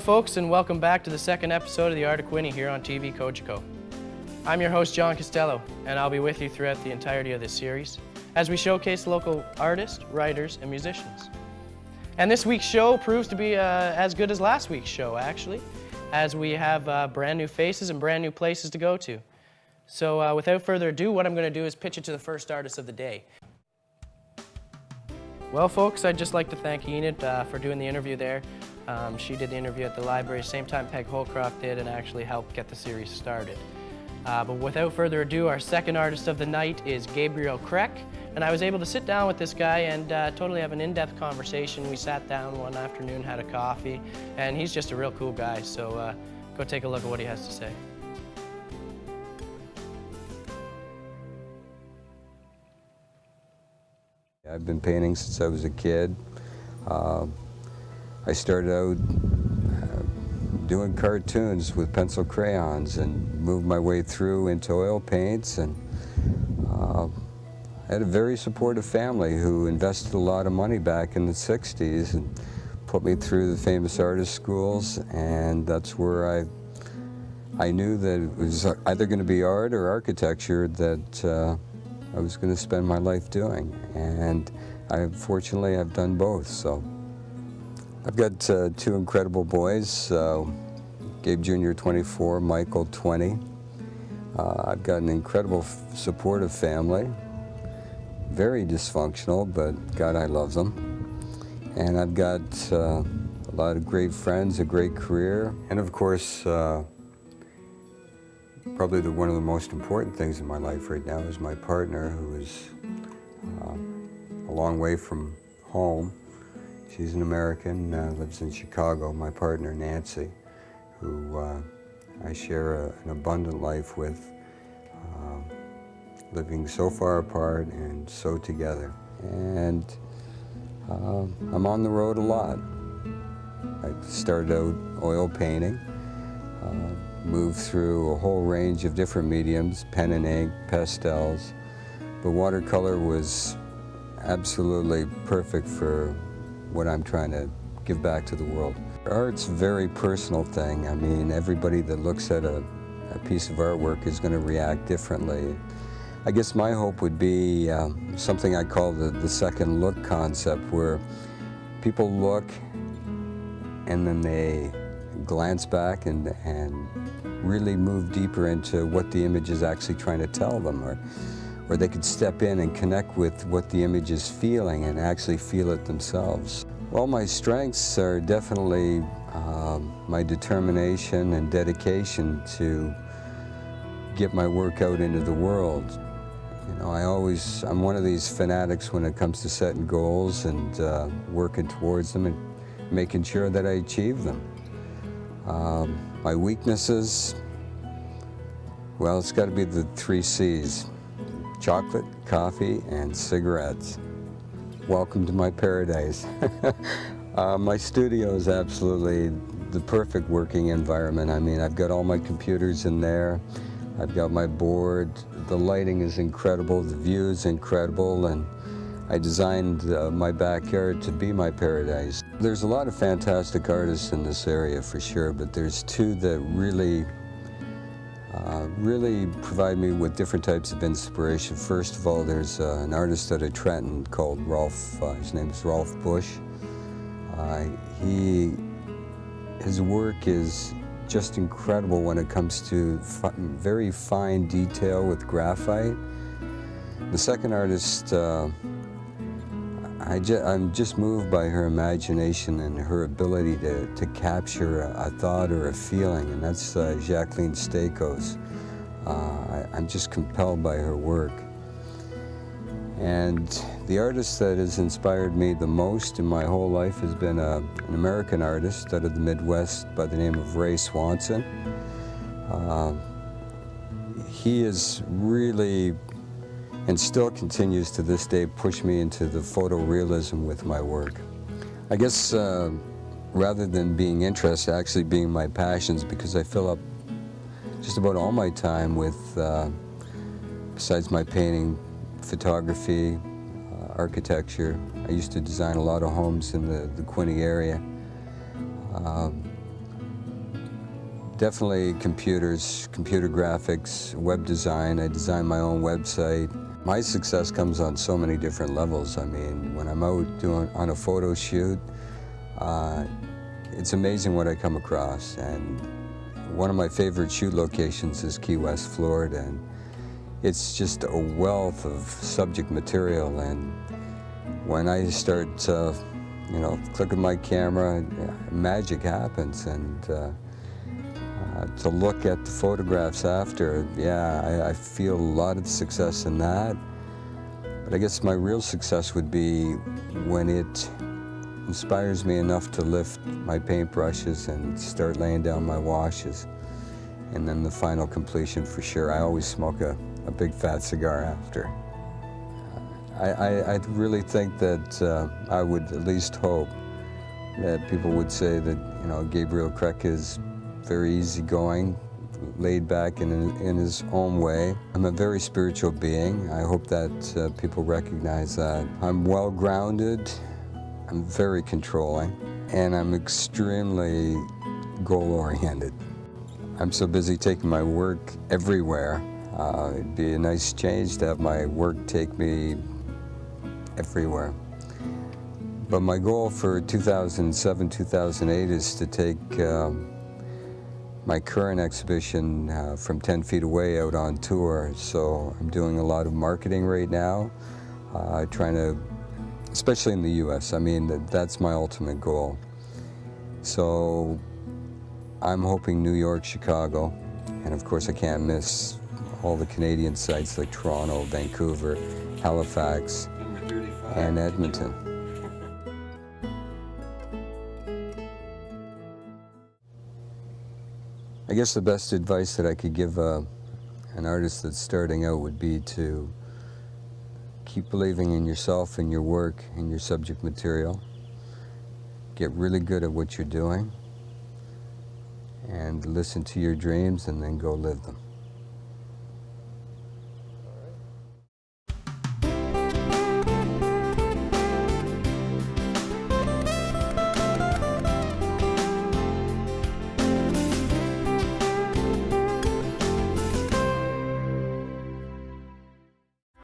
folks, and welcome back to the second episode of The Art of Quinny here on TV Cogeco. I'm your host, John Costello, and I'll be with you throughout the entirety of this series as we showcase local artists, writers, and musicians. And this week's show proves to be as good as last week's show, actually, as we have brand new faces and brand new places to go to. So without further ado, what I'm going to do is pitch it to the first artist of the day. Well, folks, I'd just like to thank Enid for doing the interview there. She did the interview at the library, same time Peg Holcroft did, and actually helped get the series started. But without further ado, our second artist of the night is Gabriel Krekk, and I was able to sit down with this guy and totally have an in-depth conversation. We sat down one afternoon, had a coffee, and he's just a real cool guy, so go take a look at what he has to say. I've been painting since I was a kid. I started out doing cartoons with pencil crayons and moved my way through into oil paints, and I had a very supportive family who invested a lot of money back in the 60s and put me through the famous artist schools, and that's where I knew that it was either going to be art or architecture that I was going to spend my life doing, and fortunately I've done both. So I've got two incredible boys, Gabe Jr. 24, Michael 20. I've got an incredible supportive family, very dysfunctional, but God, I love them. And I've got a lot of great friends, a great career, and of course probably one of the most important things in my life right now is my partner, who is a long way from home. She's an American, lives in Chicago. My partner, Nancy, who I share an abundant life with, living so far apart and so together. And I'm on the road a lot. I started out oil painting, moved through a whole range of different mediums, pen and ink, pastels, but watercolor was absolutely perfect for what I'm trying to give back to the world. Art's a very personal thing. I mean, everybody that looks at a piece of artwork is going to react differently. I guess my hope would be something I call the second look concept, where people look and then they glance back and really move deeper into what the image is actually trying to tell them, or they could step in and connect with what the image is feeling and actually feel it themselves. Well, my strengths are definitely my determination and dedication to get my work out into the world. You know, I'm one of these fanatics when it comes to setting goals and working towards them and making sure that I achieve them. My weaknesses, well, it's got to be the 3 C's. Chocolate, coffee, and cigarettes. Welcome to my paradise. My studio is absolutely the perfect working environment. I mean, I've got all my computers in there. I've got my board. The lighting is incredible. The view is incredible. And I designed my backyard to be my paradise. There's a lot of fantastic artists in this area for sure, but there's 2 that really provide me with different types of inspiration. First of all, there's an artist out of Trenton called Rolf. His name is Rolf Bush. His work is just incredible when it comes to very fine detail with graphite. The second artist, I'm just moved by her imagination and her ability to capture a thought or a feeling, and that's Jacqueline Stakos. I'm just compelled by her work. And the artist that has inspired me the most in my whole life has been an American artist out of the Midwest by the name of Ray Swanson. He is really, and still continues to this day, push me into the photorealism with my work. I guess rather than being interest, actually being my passions, because I fill up just about all my time with, besides my painting, photography, architecture. I used to design a lot of homes in the Quinny area. Definitely computers, computer graphics, web design. I design my own website. My success comes on so many different levels. I mean, when I'm out on a photo shoot, it's amazing what I come across. And one of my favorite shoot locations is Key West, Florida. And it's just a wealth of subject material. And when I start, clicking my camera, magic happens. And to look at the photographs after, I feel a lot of success in that. But I guess my real success would be when it inspires me enough to lift my paintbrushes and start laying down my washes. And then the final completion for sure. I always smoke a big fat cigar after. I really think that I would at least hope that people would say that, Gabriel Krekk is very easygoing, laid back in his own way. I'm a very spiritual being. I hope that people recognize that. I'm well-grounded, I'm very controlling, and I'm extremely goal-oriented. I'm so busy taking my work everywhere. It'd be a nice change to have my work take me everywhere. But my goal for 2007, 2008 is to take my current exhibition from 10 feet away out on tour. So I'm doing a lot of marketing right now, trying to, especially in the US, I mean, that's my ultimate goal. So I'm hoping New York, Chicago, and of course I can't miss all the Canadian sites like Toronto, Vancouver, Halifax, and Edmonton. I guess the best advice that I could give an artist that's starting out would be to keep believing in yourself and your work and your subject material. Get really good at what you're doing and listen to your dreams and then go live them.